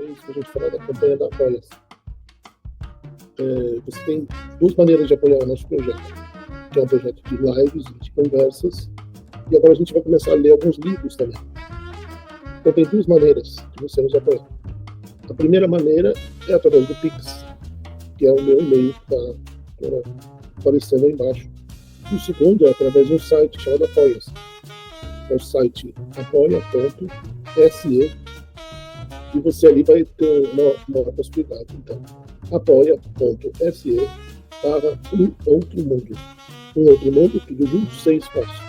mesmo a gente falar da campanha da Apoia-se. Você tem duas maneiras de apoiar o nosso projeto, que é um projeto de lives, de conversas, e agora a gente vai começar a ler alguns livros também. Então tem duas maneiras de você nos apoiar. A primeira maneira é através do Pix, que é o meu e-mail que está aparecendo aí embaixo. E o segundo é através de um site chamado Apoia-se. É o site apoia.se, e você ali vai ter uma possibilidade. Então, apoia.se/um outro mundo. Um outro mundo, tudo junto, sem espaço.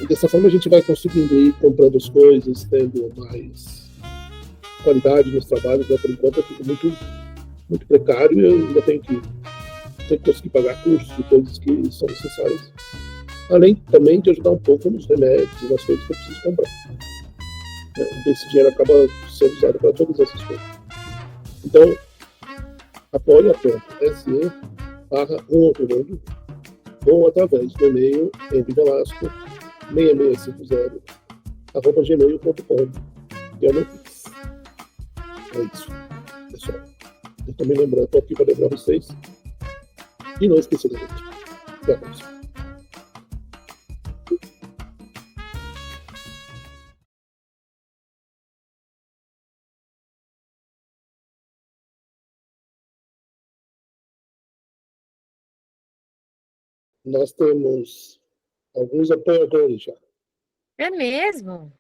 E dessa forma a gente vai conseguindo ir comprando as coisas, tendo mais qualidade nos trabalhos, né? Por enquanto é tudo muito precário, e eu ainda tenho que conseguir pagar cursos e coisas que são necessárias. Além também de ajudar um pouco nos remédios e nas coisas que eu preciso comprar. Esse dinheiro acaba sendo usado para todas essas coisas. Então, apoia.se/um outro mundo, ou através do e-mail mvelasco6650@gmail.com, que é o meu Pix. É isso, pessoal. Eu estou me lembrando, estou aqui para lembrar vocês. E não esquecer da gente. Até a próxima. Nós temos alguns apoiadores já. É mesmo?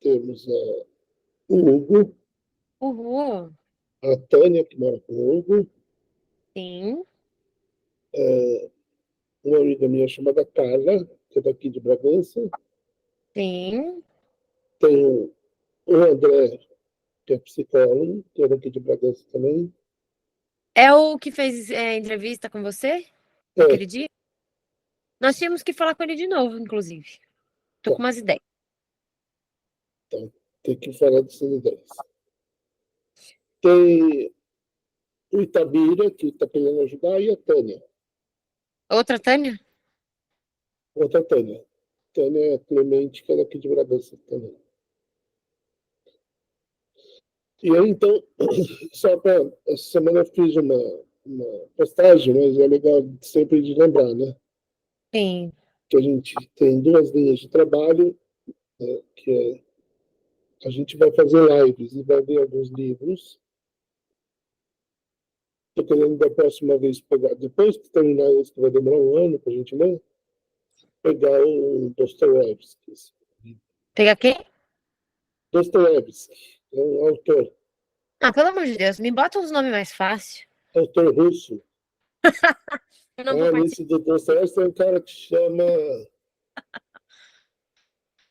Temos o Hugo, Uhul. a Tânia, que mora com o Hugo, Sim. uma amiga minha chamada Carla, que é daqui de Bragança. Sim. Tem o André, que é psicólogo, que é daqui de Bragança também. É o que fez entrevista com você naquele dia? Nós tínhamos que falar com ele de novo, inclusive. Tô com umas ideias. Então, tem que falar dessas ideias. Tem o Itabira, que está querendo ajudar, e a Tânia. Outra Tânia? Outra Tânia. Tânia Clemente, que é daqui de Bragança também. E aí, então, só para. Essa semana eu fiz uma postagem, mas é legal sempre de lembrar, né? Sim. Que a gente tem duas linhas de trabalho, né, que é a gente vai fazer lives e vai ler alguns livros. Estou querendo da próxima vez pegar, depois que terminar esse, que vai demorar um ano para a gente ler, pegar o Dostoiévski. Pegar quem? Dostoiévski é um autor, Ah, pelo amor de Deus, me bota uns nomes mais fáceis. autor russo. Eu não vou participar. Nesse do Dostoiévski tem um cara que chama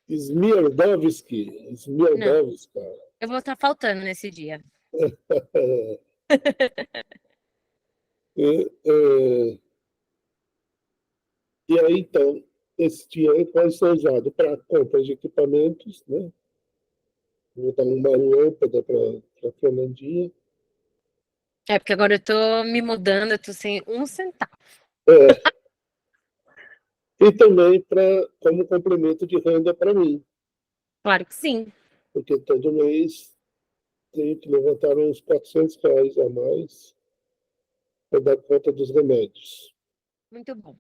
Smierdovsky. Não, Cara. eu vou estar faltando nesse dia. E aí, então, esse dinheiro vai ser usado para compra de equipamentos, né? Vou dar uma lâmpada para a Fernandinha. É, porque agora eu tô me mudando, eu tô sem um centavo. E também como complemento de renda para mim. Claro que sim. Porque todo mês tenho que levantar uns R$ 400 a mais para dar conta dos remédios. Muito bom.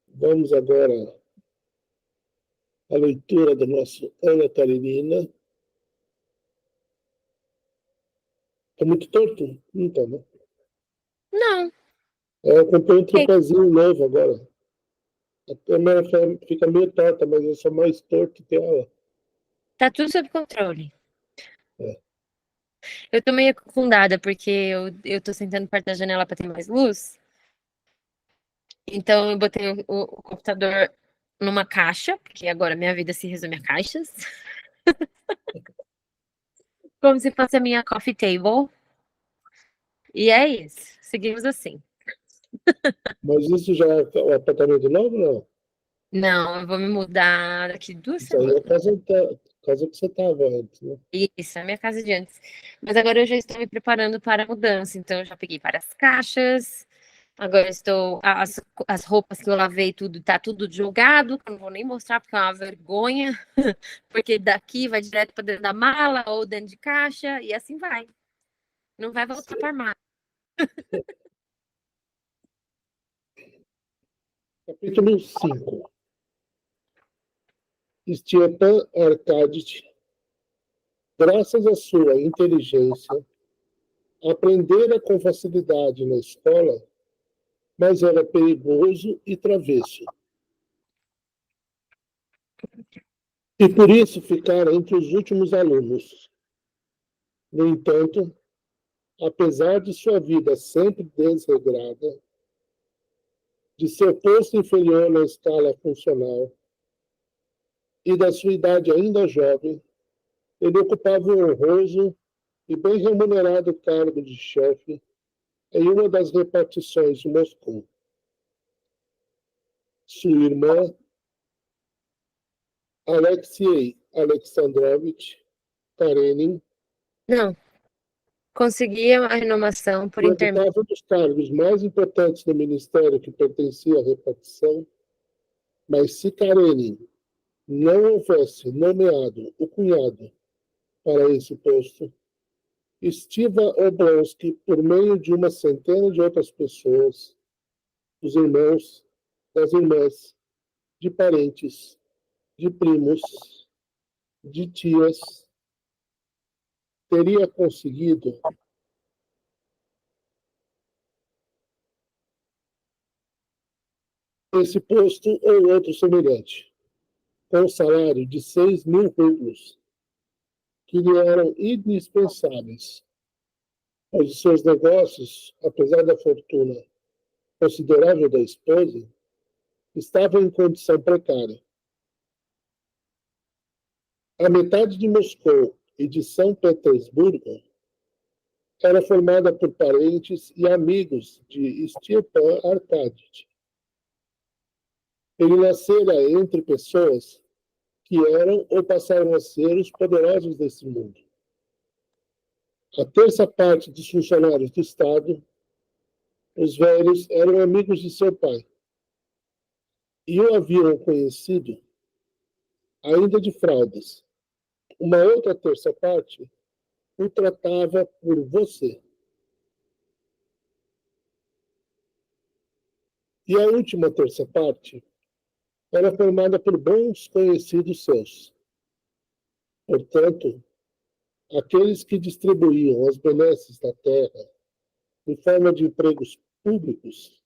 Vamos agora à leitura do nosso Ana Karenina. Está muito torto? Não está, né? Não. Eu comprei um tripézinho novo agora. A câmera fica meio torta, mas eu sou mais torto que ela. Tá tudo sob controle. É. Eu tô meio afundada porque eu tô sentando perto da janela para ter mais luz. Então eu botei o computador numa caixa, porque agora minha vida se resume a caixas. Como se fosse a minha coffee table. E é isso. Seguimos assim. Mas isso já é o apartamento novo, não? Não, eu vou me mudar daqui 2 Isso aí é semanas. a casa que você estava antes, né? Isso, é a minha casa de antes. Mas agora eu já estou me preparando para a mudança. Então eu já peguei várias caixas. Agora estou. As roupas que eu lavei, tudo, tá tudo jogado, que eu não vou nem mostrar porque é uma vergonha. Porque daqui vai direto para dentro da mala ou dentro de caixa, e assim vai. Não vai voltar para armário. Capítulo 5. Stepan Arcadic, graças à sua inteligência, aprendera com facilidade na escola, mas era perigoso e travesso. E por isso ficara entre os últimos alunos. No entanto, apesar de sua vida sempre desregrada, de seu posto inferior na escala funcional e da sua idade ainda jovem, ele ocupava um honroso e bem remunerado cargo de chefe em uma das repartições de Moscou. Sua irmã, Alexei Alexandrovich Karenin, Não. Conseguia a renovação por intermédio. ocupava um dos cargos mais importantes do ministério que pertencia à repartição, mas se Karenin não houvesse nomeado o cunhado para esse posto, Stiva Oblonsky, por meio de uma centena de outras pessoas, dos irmãos, das irmãs, de parentes, de primos, de tias, teria conseguido esse posto ou outro semelhante, com um salário de 6.000 rublos, que lhe eram indispensáveis, pois os seus negócios, apesar da fortuna considerável da esposa, estavam em condição precária. A metade de Moscou e de São Petersburgo era formada por parentes e amigos de Stepan Arcadic. Ele nascera entre pessoas que eram ou passaram a ser os poderosos desse mundo. A terça parte dos funcionários do Estado, os velhos, eram amigos de seu pai e o haviam conhecido ainda de fraldas. Uma outra terça parte o tratava por você. E a última terça parte era formada por bons conhecidos seus. Portanto, aqueles que distribuíam as benesses da terra em forma de empregos públicos,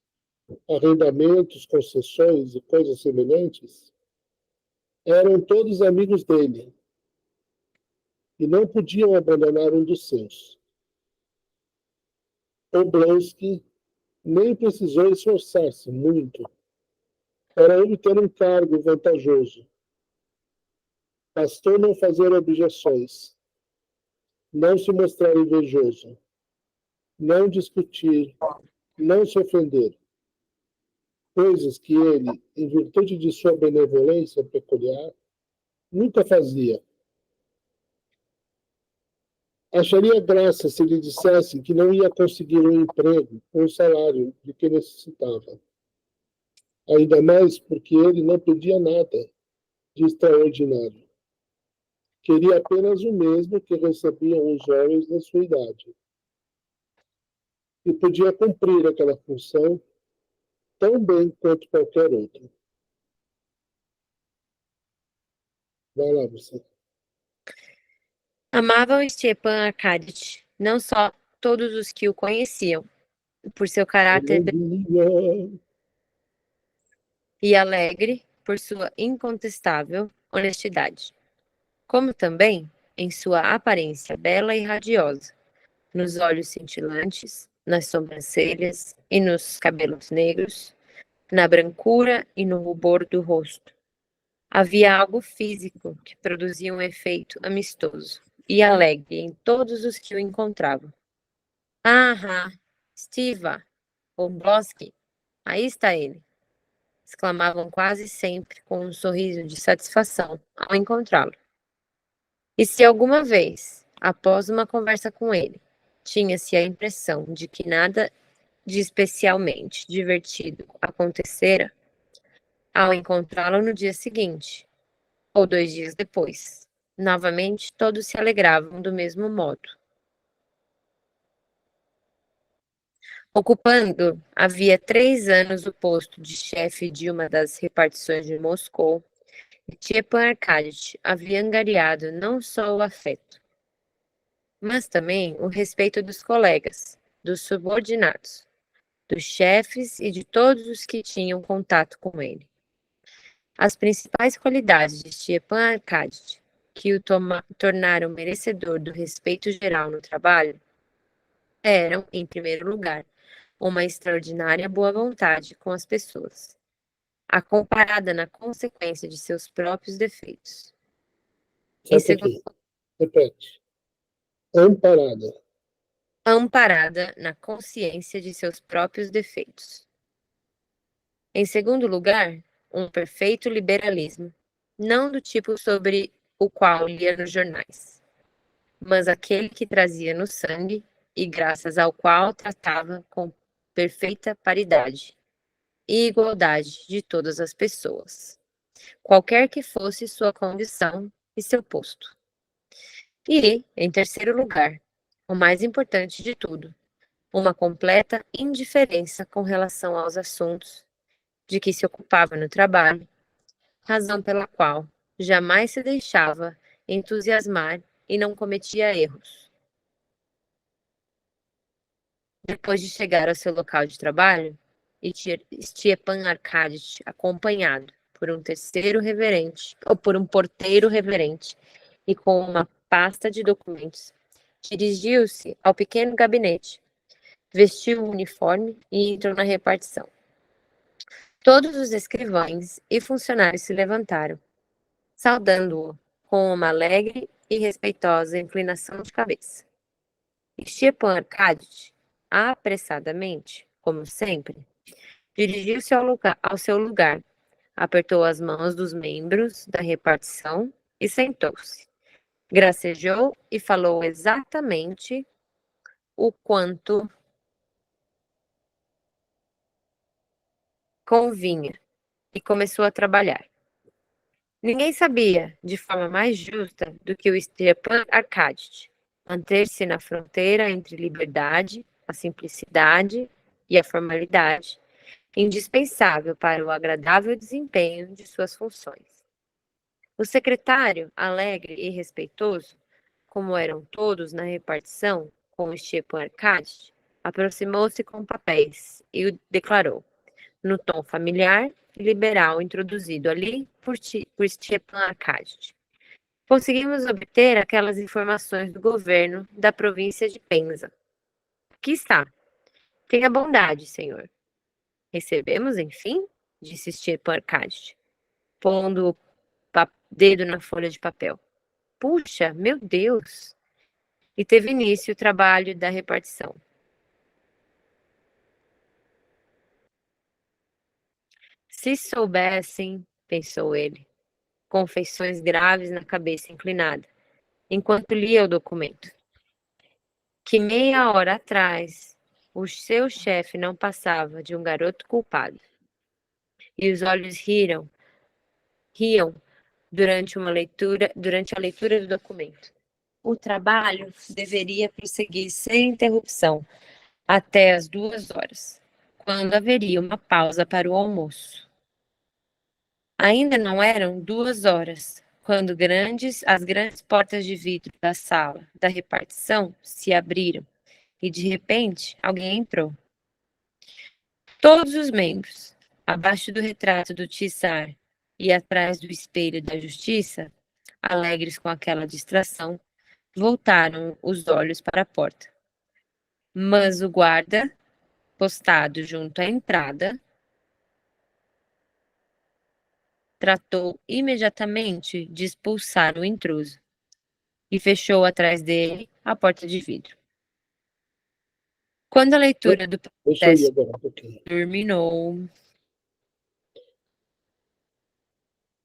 arrendamentos, concessões e coisas semelhantes, eram todos amigos dele e não podiam abandonar um dos seus. Oblonsky nem precisou esforçar-se muito para obter um cargo vantajoso. Bastou não fazer objeções, não se mostrar invejoso, não discutir, não se ofender. Coisas que ele, em virtude de sua benevolência peculiar, nunca fazia. Acharia graça se lhe dissessem que não ia conseguir um emprego com o salário de que necessitava. Ainda mais porque ele não pedia nada de extraordinário. Queria apenas o mesmo que recebiam os jovens da sua idade. E podia cumprir aquela função tão bem quanto qualquer outra. Vai lá, você. Amavam Stepan Arcadic, não só todos os que o conheciam, por seu caráter e alegre, por sua incontestável honestidade, como também em sua aparência bela e radiosa, nos olhos cintilantes, nas sobrancelhas e nos cabelos negros, na brancura e no rubor do rosto. Havia algo físico que produzia um efeito amistoso e alegre em todos os que o encontravam. Ah, Stiva, Oblonsky, aí está ele! Exclamavam quase sempre com um sorriso de satisfação ao encontrá-lo. E se alguma vez, após uma conversa com ele, tinha-se a impressão de que nada de especialmente divertido acontecera ao encontrá-lo no dia seguinte, ou 2 dias depois. Novamente, todos se alegravam do mesmo modo. Ocupando havia 3 anos o posto de chefe de uma das repartições de Moscou, Stepan Arkadych havia angariado não só o afeto, mas também o respeito dos colegas, dos subordinados, dos chefes e de todos os que tinham contato com ele. As principais qualidades de Stepan Arkadych que o tornaram merecedor do respeito geral no trabalho eram, em primeiro lugar, uma extraordinária boa vontade com as pessoas, acomparada na consequência de seus próprios defeitos. Só um pouquinho. Repete. Amparada na consciência de seus próprios defeitos. Em segundo lugar, um perfeito liberalismo, não do tipo sobre o qual lia nos jornais, mas aquele que trazia no sangue e graças ao qual tratava com perfeita paridade e igualdade de todas as pessoas, qualquer que fosse sua condição e seu posto. E, em terceiro lugar, o mais importante de tudo, uma completa indiferença com relação aos assuntos de que se ocupava no trabalho, razão pela qual jamais se deixava entusiasmar e não cometia erros. Depois de chegar ao seu local de trabalho, Stepan Arkadych, acompanhado por um terceiro reverente, ou por um porteiro reverente, e com uma pasta de documentos, dirigiu-se ao pequeno gabinete, vestiu o uniforme e entrou na repartição. Todos os escrivães e funcionários se levantaram, saudando-o com uma alegre e respeitosa inclinação de cabeça. Stepan Arkadych, apressadamente, como sempre, dirigiu-se ao seu lugar, apertou as mãos dos membros da repartição e sentou-se. Gracejou e falou exatamente o quanto convinha e começou a trabalhar. Ninguém sabia, de forma mais justa do que o Stepan Arkadych, manter-se na fronteira entre liberdade, a simplicidade e a formalidade, indispensável para o agradável desempenho de suas funções. O secretário, alegre e respeitoso, como eram todos na repartição com o Stepan Arkadych, aproximou-se com papéis e o declarou, no tom familiar e liberal introduzido ali por Stepan Arkadych. Conseguimos obter aquelas informações do governo da província de Penza. Aqui está. Tenha bondade, senhor. Recebemos, enfim? Disse Stepan Arkadych, pondo o dedo na folha de papel. Puxa, meu Deus! E teve início o trabalho da repartição. Se soubessem, pensou ele, com feições graves na cabeça inclinada, enquanto lia o documento, que meia hora atrás o seu chefe não passava de um garoto culpado. E os olhos riam durante a leitura do documento. O trabalho deveria prosseguir sem interrupção até as 2 horas, quando haveria uma pausa para o almoço. Ainda não eram 2 horas, quando as grandes portas de vidro da sala da repartição se abriram e, de repente, alguém entrou. Todos os membros, abaixo do retrato do Tsar e atrás do espelho da justiça, alegres com aquela distração, voltaram os olhos para a porta. Mas o guarda, postado junto à entrada, tratou imediatamente de expulsar o intruso e fechou atrás dele a porta de vidro. Quando a leitura do processo terminou...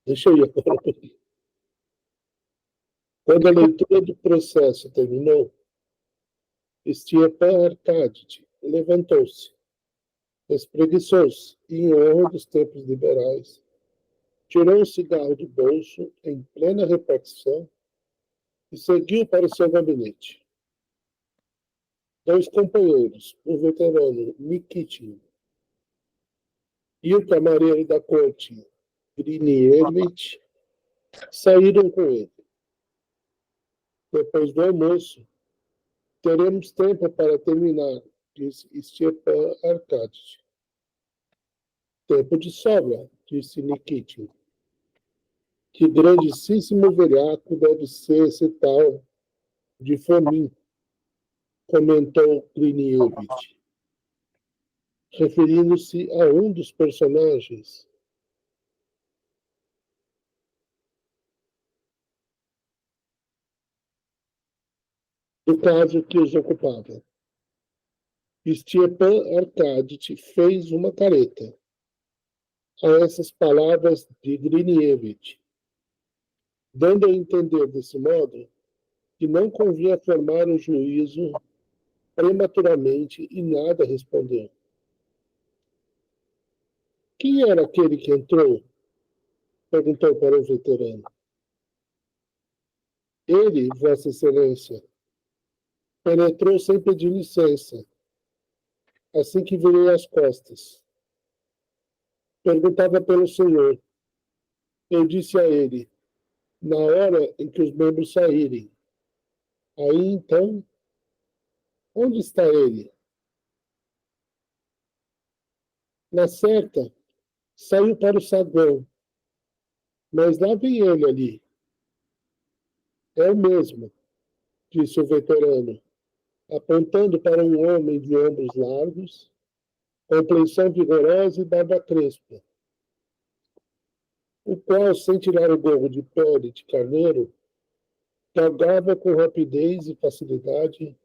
Deixa eu ir agora um pouquinho. Quando a leitura do processo terminou, Stepan Arkadych levantou-se Espreguiçou-se e, em honra dos tempos liberais, tirou um cigarro do bolso em plena repartição e seguiu para o seu gabinete. Dois companheiros, o veterano Nikitin e o camareiro da corte, Grinievich, saíram com ele. Depois do almoço, teremos tempo para terminar, disse Stepan Arkadьич. Tempo de sobra, disse Nikitin. Que grandíssimo velhaco deve ser esse tal de Fomin, comentou Grinievich, referindo-se a um dos personagens. Do caso que os ocupava. Stepan Arkadьич fez uma careta a essas palavras de Grinievich, dando a entender desse modo que não convinha formar um juízo prematuramente e nada respondeu. Quem era aquele que entrou? Perguntou para o veterano. Ele, Vossa Excelência, penetrou sem pedir licença, assim que virei as costas. Perguntava pelo senhor. Eu disse a ele, na hora em que os membros saírem. Aí, então, onde está ele? Na certa, saiu para o saguão, mas lá vem ele ali. É o mesmo, disse o veterano, apontando para um homem de ombros largos, complexão vigorosa e barba crespa, o qual, sem tirar o gorro de pele de carneiro, galgava com rapidez e facilidade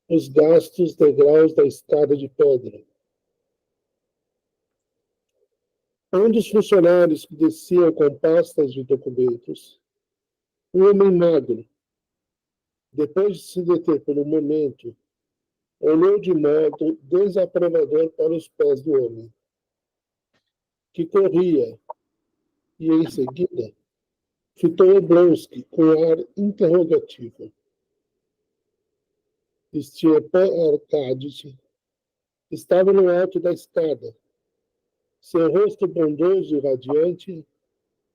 os gastos degraus da escada de pedra. Um dos funcionários que desciam com pastas de documentos, um homem magro, depois de se deter por um momento, olhou de modo desaprovador para os pés do homem, que corria, e em seguida fitou Oblonsky com ar interrogativo. Stepan Arkadьич estava no alto da escada, seu rosto bondoso e radiante,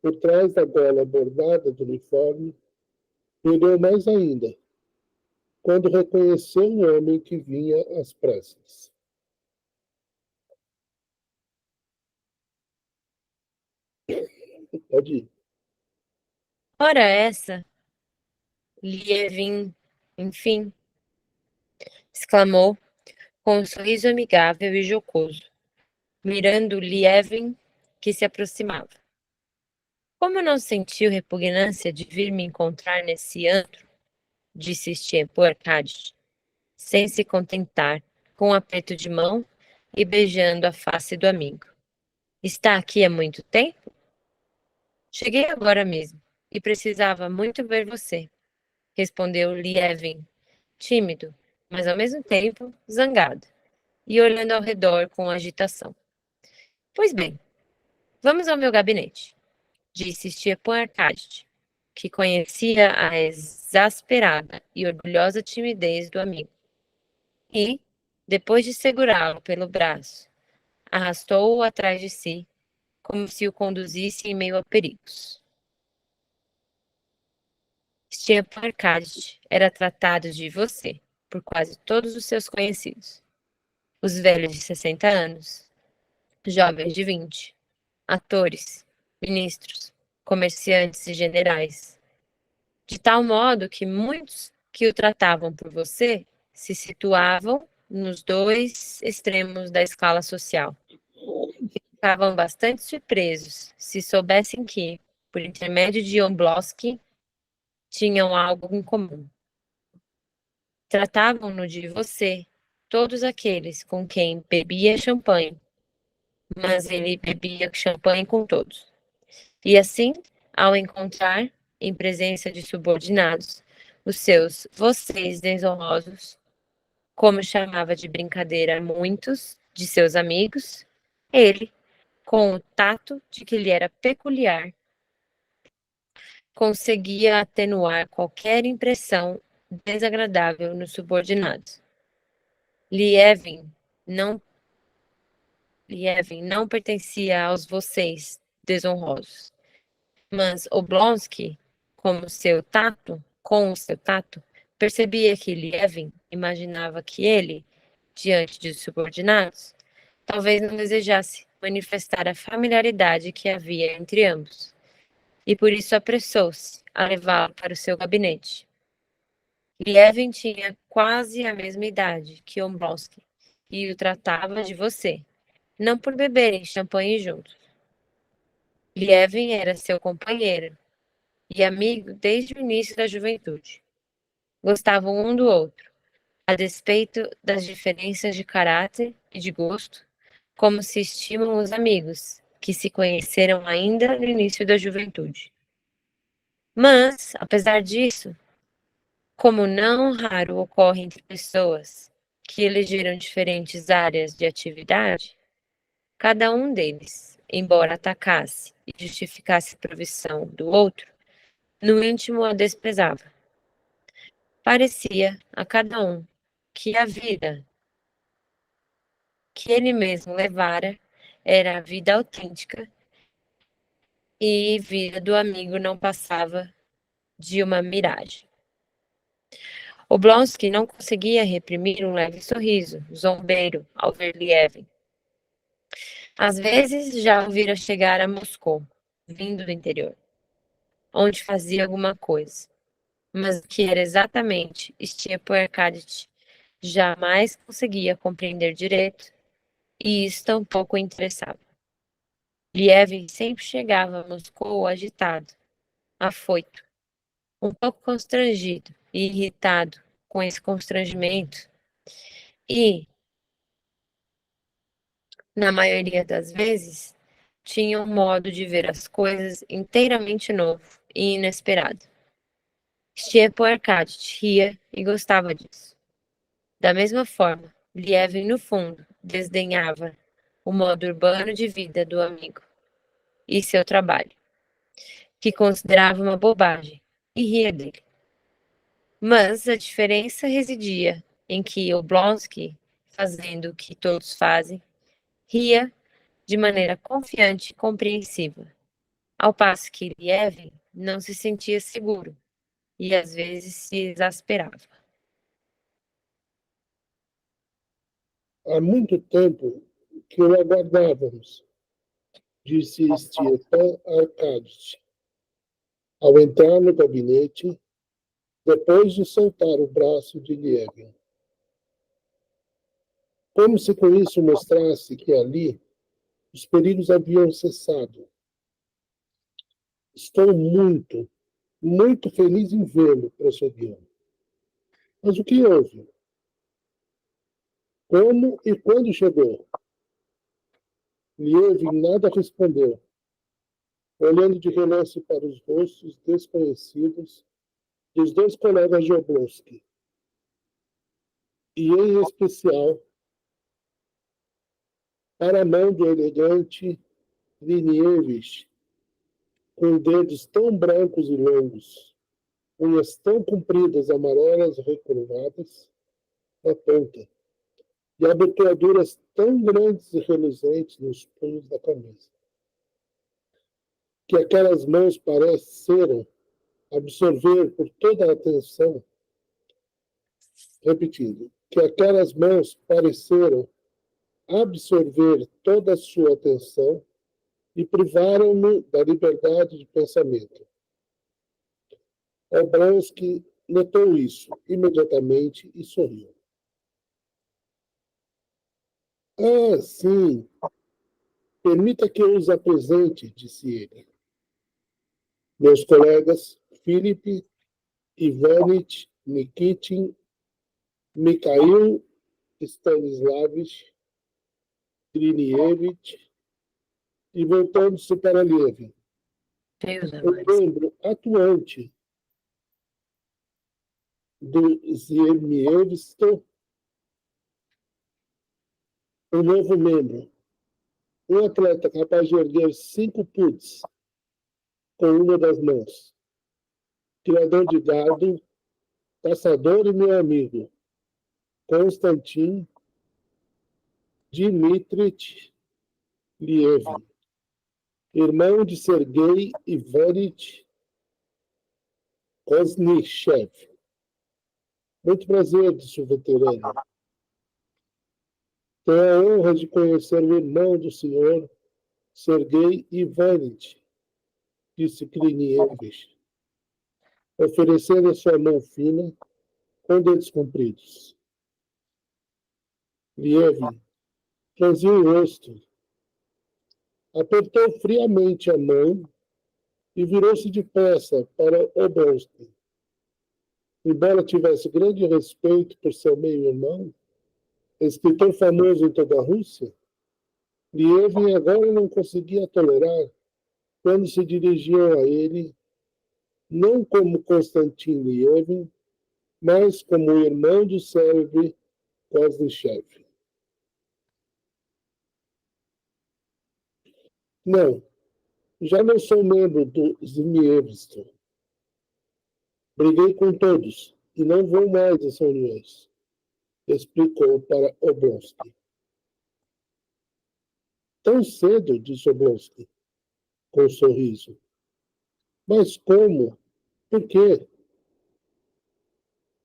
por trás da gola bordada do uniforme, brilhou mais ainda, quando reconheceu um homem que vinha às pressas. Pode ir. Ora essa, Lievin, enfim, exclamou, com um sorriso amigável e jocoso, mirando Lievin, que se aproximava. Como não sentiu repugnância de vir me encontrar nesse antro, disse Stepan Arkadьич, sem se contentar com um aperto de mão e beijando a face do amigo. Está aqui há muito tempo? Cheguei agora mesmo e precisava muito ver você, respondeu Lievin, tímido, mas ao mesmo tempo zangado, e olhando ao redor com agitação. Pois bem, vamos ao meu gabinete, disse Stepan Arkadьич, que conhecia a exasperada e orgulhosa timidez do amigo. E, depois de segurá-lo pelo braço, arrastou-o atrás de si, como se o conduzisse em meio a perigos. Stepan Arkadьич era tratado de você por quase todos os seus conhecidos. Os velhos de 60 anos, jovens de 20, atores, ministros, comerciantes e generais, de tal modo que muitos que o tratavam por você se situavam nos dois extremos da escala social. Ficavam bastante surpresos se soubessem que, por intermédio de Oblonsky, tinham algo em comum. Tratavam-no de você, todos aqueles com quem bebia champanhe, mas ele bebia champanhe com todos. E assim, ao encontrar, em presença de subordinados, os seus vocês desonrosos, como chamava de brincadeira muitos de seus amigos, ele, com o tato de que lhe era peculiar, conseguia atenuar qualquer impressão desagradável nos subordinados. Lievin não pertencia aos vocês desonrosos, mas Oblonsky, com o seu tato, percebia que Lievin imaginava que ele, diante de subordinados, talvez não desejasse manifestar a familiaridade que havia entre ambos, e por isso apressou-se a levá-lo para o seu gabinete. Lievin tinha quase a mesma idade que Oblonsky e o tratava de você, não por beberem champanhe juntos. Lievin era seu companheiro e amigo desde o início da juventude. Gostavam um do outro, a despeito das diferenças de caráter e de gosto, como se estimam os amigos, que se conheceram ainda no início da juventude. Mas, apesar disso, como não raro ocorre entre pessoas que elegeram diferentes áreas de atividade, cada um deles, embora atacasse e justificasse a profissão do outro, no íntimo a desprezava. Parecia a cada um que a vida que ele mesmo levara era a vida autêntica e a vida do amigo não passava de uma miragem. Oblonsky não conseguia reprimir um leve sorriso, zombeiro, ao ver Lievin. Às vezes já o vira chegar a Moscou, vindo do interior, onde fazia alguma coisa, mas o que era exatamente Stepan Arkadych jamais conseguia compreender direito, e isso tampouco o interessava. Lievin sempre chegava a Moscou agitado, afoito, um pouco constrangido e irritado com esse constrangimento, e, na maioria das vezes, tinha um modo de ver as coisas inteiramente novo e inesperado. Stepan Arkadych ria e gostava disso. Da mesma forma, Lievin, no fundo, desdenhava o modo urbano de vida do amigo e seu trabalho, que considerava uma bobagem, e ria dele. Mas a diferença residia em que Oblonsky, fazendo o que todos fazem, ria de maneira confiante e compreensiva, ao passo que Lievin não se sentia seguro e às vezes se exasperava. Há muito tempo que o aguardávamos, disse Stepan Arkadych, ao entrar no gabinete, depois de soltar o braço de Lievin. Como se com isso mostrasse que ali os perigos haviam cessado. Estou muito feliz em vê-lo, prosseguiu. Mas o que houve? Como e quando chegou? Lievin nada respondeu, olhando de relance para os rostos desconhecidos dos dois colegas de Oblonsky, e em especial para a mão do elegante Linievich, com dedos tão brancos e longos, unhas tão compridas, amarelas recurvadas na ponta, e abotoaduras tão grandes e reluzentes nos punhos da camisa, que aquelas mãos pareceram absorver por toda a atenção, repetindo, que aquelas mãos pareceram absorver toda a sua atenção e privaram-no da liberdade de pensamento. Oblonsky notou isso imediatamente e sorriu. Ah, sim. Permita que eu os apresente, disse ele. Meus colegas Philip Ivanich Nikitin, Mikhail Stanislavich Grinievich, e voltando-se para Levin. O membro atuante do Ziemiewski um novo membro, um atleta capaz de erguer 5 puts com uma das mãos, criador de gado, caçador e meu amigo, Konstantin Dmitrich Lievin, irmão de Sergei Ivanich Koznichev. Muito prazer, disse o veterano. Tenho a honra de conhecer o irmão do senhor, Sergei Ivanich, disse Krinievich, oferecendo a sua mão fina com dedos compridos. Lievin franziu o rosto, apertou friamente a mão e virou-se depressa para Oblonsky. Embora tivesse grande respeito por seu meio-irmão, escritor famoso em toda a Rússia, Lievin agora não conseguia tolerar quando se dirigiam a ele, não como Konstantin Lievin, mas como o irmão do célebre Koznichev. Não, já não sou membro do Zimievstvo. Briguei com todos e não vou mais às reuniões, explicou para Oblonsky. Tão cedo, disse Oblonsky, com um sorriso. Mas como? Por quê?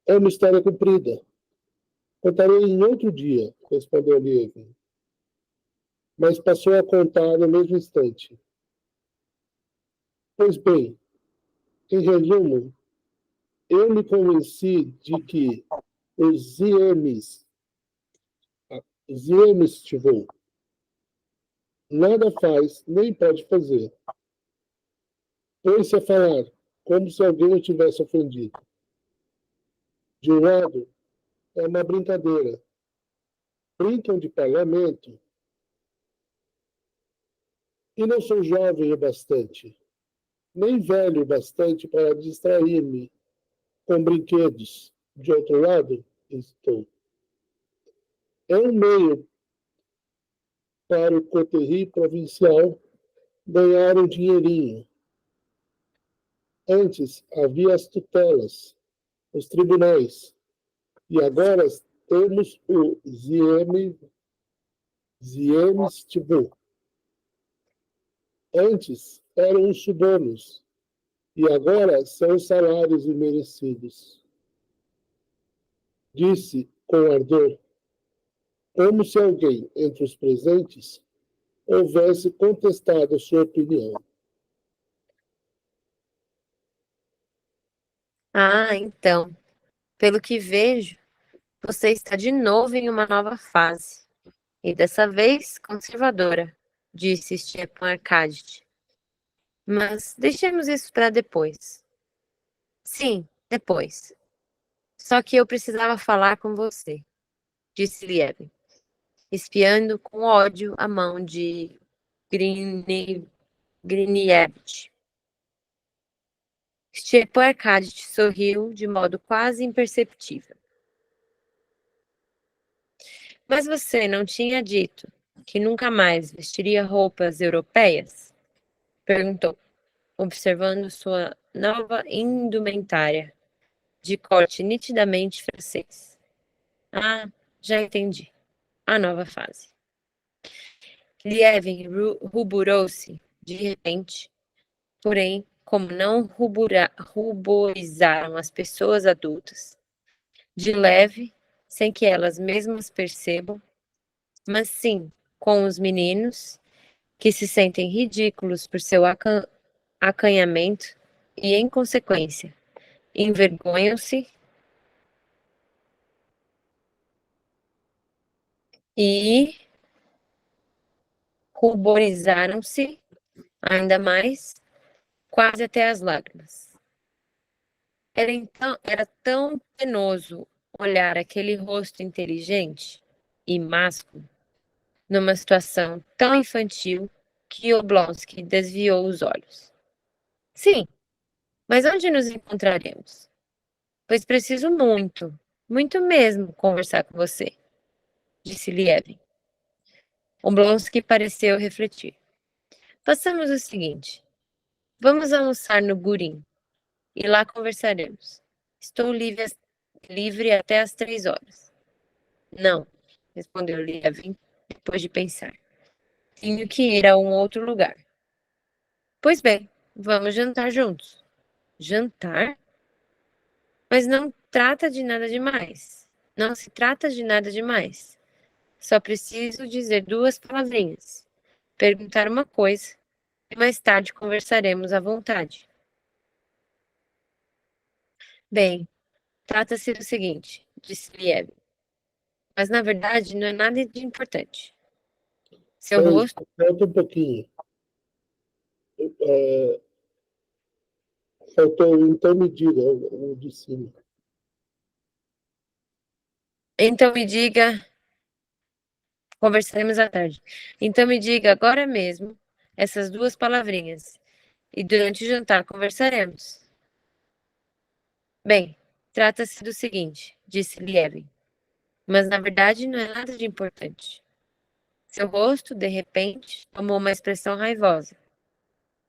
É uma história comprida. Contarei em outro dia, respondeu Lievin. Mas passou a contar no mesmo instante. Pois bem, em resumo, eu me convenci de que os Ziemistvo nada faz nem pode fazer. Pôs-se a falar, como se alguém o tivesse ofendido. De um lado, é uma brincadeira. Brincam de parlamento. E não sou jovem o bastante, nem velho o bastante para distrair-me com brinquedos. De outro lado, estou. É um meio para o coterie provincial ganhar um dinheirinho. Antes havia as tutelas, os tribunais, e agora temos o Ziemistvo. Antes eram os subornos, e agora são os salários imerecidos. Disse com ardor, como se alguém entre os presentes houvesse contestado sua opinião. Ah, então, pelo que vejo, você está de novo em uma nova fase, e dessa vez conservadora, disse Stepan Arkadyevich. Mas deixemos isso para depois. Sim, depois. Só que eu precisava falar com você, disse Lievin, espiando com ódio a mão de Grinievich. Stepan Arkadyevich sorriu de modo quase imperceptível. Mas você não tinha dito que nunca mais vestiria roupas europeias? Perguntou, observando sua nova indumentária, de corte nitidamente francês. Ah, já entendi. A nova fase. Lievin ruborou-se de repente, porém, como não ruborizaram as pessoas adultas, de leve, sem que elas mesmas percebam, mas sim com os meninos, que se sentem ridículos por seu acanhamento e, em consequência, envergonham-se e ruborizaram-se ainda mais, quase até as lágrimas. Era tão penoso olhar aquele rosto inteligente e másculo numa situação tão infantil que Oblonsky desviou os olhos. Sim, mas onde nos encontraremos? Pois preciso muito, muito mesmo conversar com você, disse Lievin. Oblonsky pareceu refletir. Façamos o seguinte. Vamos almoçar no Gurin e lá conversaremos. Estou livre até às 3 horas. Não, respondeu Lievin, depois de pensar. Tenho que ir a um outro lugar. Pois bem, vamos jantar juntos. Jantar? Mas não trata de nada demais. Não se trata de nada demais. Só preciso dizer 2 palavrinhas. Perguntar uma coisa e mais tarde conversaremos à vontade. Bem, trata-se do seguinte, disse Lievin. Mas na verdade não é nada de importante. Seu rosto. Falta um pouquinho. Faltou, então me diga, o de cima. Então me diga. Conversaremos à tarde. Então me diga agora mesmo essas 2 palavrinhas. E durante o jantar conversaremos. Bem, trata-se do seguinte, disse Lievin. Mas na verdade não é nada de importante. Seu rosto, de repente, tomou uma expressão raivosa,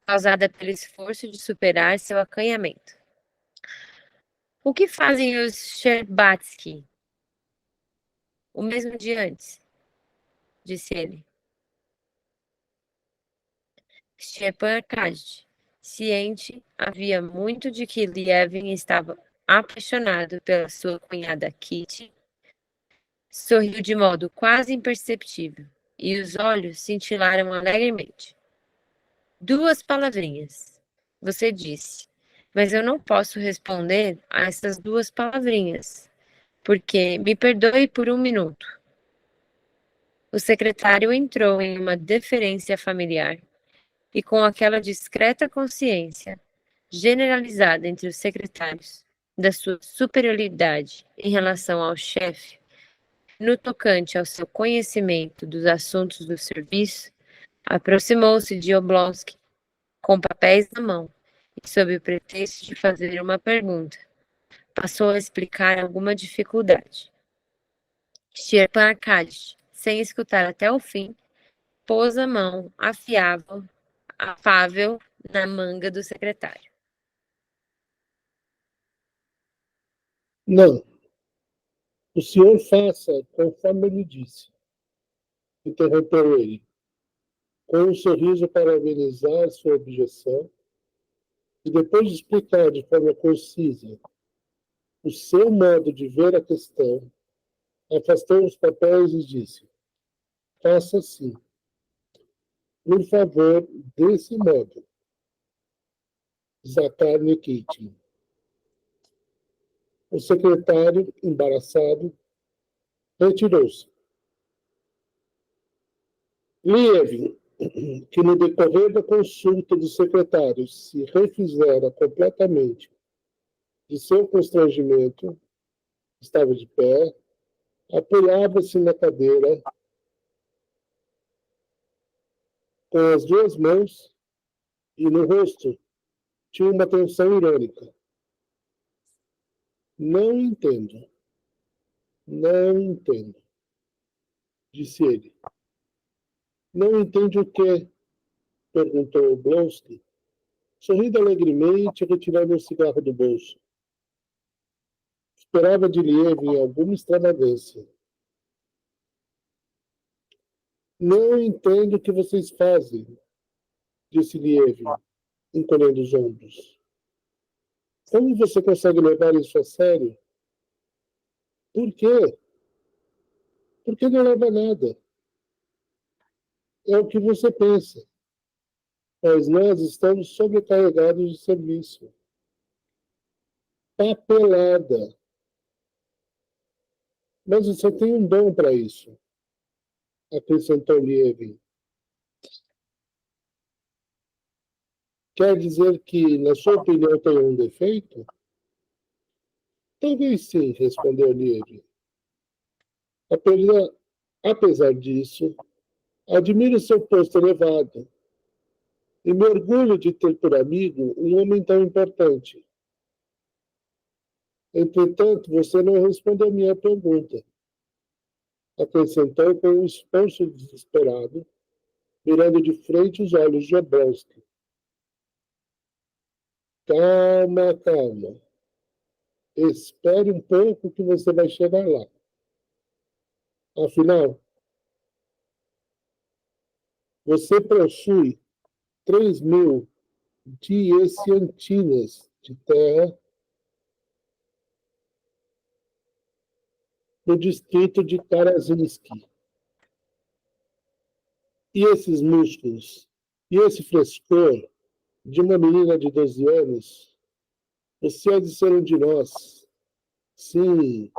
causada pelo esforço de superar seu acanhamento. O que fazem os Sherbatsky? O mesmo dia antes, disse ele. Stepan Arkadьевич, ciente havia muito de que Lievin estava apaixonado pela sua cunhada Kitty, sorriu de modo quase imperceptível e os olhos cintilaram alegremente. 2 palavrinhas, você disse, mas eu não posso responder a essas 2 palavrinhas, porque me perdoe por 1 minuto. O secretário entrou em uma deferência familiar e com aquela discreta consciência generalizada entre os secretários da sua superioridade em relação ao chefe, no tocante ao seu conhecimento dos assuntos do serviço, aproximou-se de Oblonsky com papéis na mão e, sob o pretexto de fazer uma pergunta, passou a explicar alguma dificuldade. Stepan Arkadьевич, sem escutar até o fim, pôs a mão afável na manga do secretário. Não. O senhor faça conforme ele disse, interrompeu ele, com um sorriso para amenizar sua objeção, e depois de explicar de forma concisa o seu modo de ver a questão, afastou os papéis e disse: faça assim. Por favor, desse modo. Zakhar Nikitin. O secretário, embaraçado, retirou-se. Lievin, que no decorrer da consulta do secretário se refizera completamente de seu constrangimento, estava de pé, apoiava-se na cadeira com as 2 mãos e no rosto tinha uma tensão irônica. Não entendo, disse ele. Não entende o quê? Perguntou Oblonsky, sorrindo alegremente e retirando um cigarro do bolso. Esperava de Lievin alguma extravagância. Não entendo o que vocês fazem, disse Lievin, encolhendo os ombros. Como você consegue levar isso a sério? Por quê? Porque não leva nada. É o que você pensa. Mas nós estamos sobrecarregados de serviço. Papelada. Mas você tem um dom para isso, acrescentou Lievin. Quer dizer que, na sua opinião, tem um defeito? Talvez sim, respondeu Lievin. Apesar disso, admiro seu posto elevado e me orgulho de ter por amigo um homem tão importante. Entretanto, você não respondeu a minha pergunta. acrescentou com um esforço desesperado, mirando de frente os olhos de Oblonsky. Calma, calma. Espere um pouco que você vai chegar lá. Afinal, você possui 3.000 dieciantinas de terra no distrito de Karazinski. E esses músculos, e esse frescor de uma menina de 12 anos, você há de ser um de nós. Sim.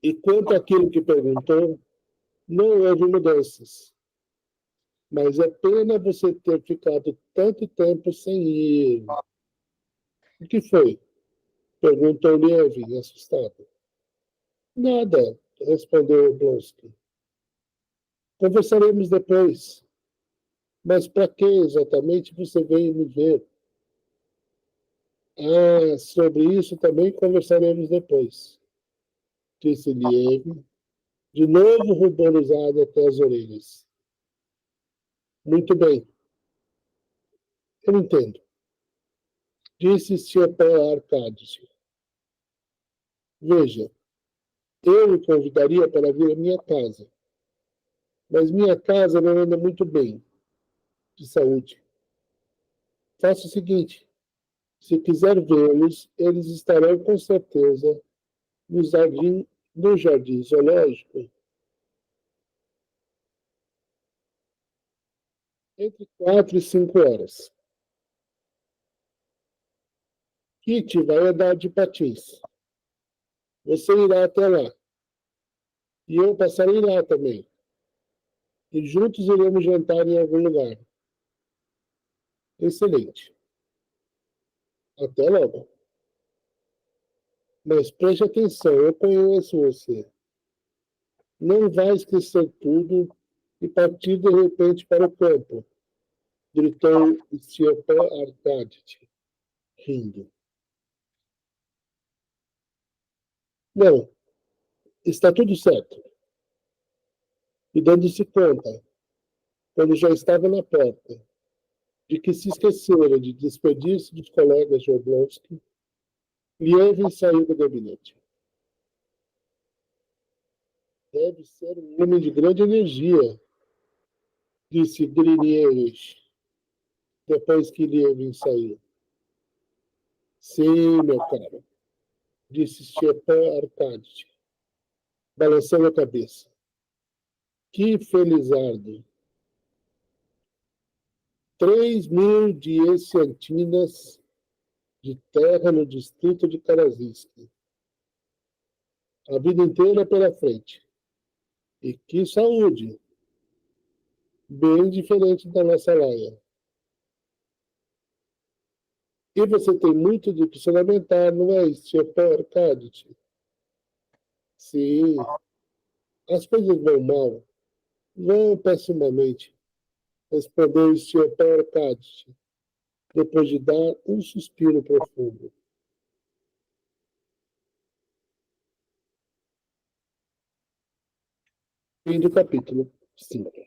E quanto àquilo que perguntou, não houve mudanças. Mas é pena você ter ficado tanto tempo sem ir. O que foi? Perguntou Levin, assustado. Nada, respondeu Oblonsky. Conversaremos depois. Mas para que exatamente você veio me ver? Ah, sobre isso também conversaremos depois, disse Lieve, de novo ruborizado até as orelhas. Muito bem, eu entendo, disse Stepan Arkadyevich. Veja, eu o convidaria para vir à minha casa, mas minha casa não anda muito bem de saúde. Faça o seguinte, se quiser vê-los, eles estarão com certeza no jardim zoológico entre 4 e 5 horas. Kitty vai andar de patins. Você irá até lá. E eu passarei lá também. E juntos iremos jantar em algum lugar. Excelente. Até logo. Mas preste atenção, eu conheço você. Não vai esquecer tudo e partir de repente para o campo, gritou Stepan Arkadyevich, rindo. Não, está tudo certo. E dando-se conta, quando já estava na porta, de que se esquecera de despedir-se dos colegas de Oblonsky, Lievin saiu do gabinete. Deve ser um homem de grande energia, disse Griniewicz, depois que Lievin saiu. Sim, meu caro, disse Stepan Arkadyevich, balançando a cabeça. Que felizardo! 3.000 dieciantinas de terra no distrito de Karazinski. A vida inteira pela frente. E que saúde! Bem diferente da nossa laia. E você tem muito de que se lamentar, não é, Stepan Arkadyevich? Sim, as coisas vão mal, vão pessimamente, respondeu Stepan Arkadyevich, depois de dar um suspiro profundo. Fim do capítulo 5.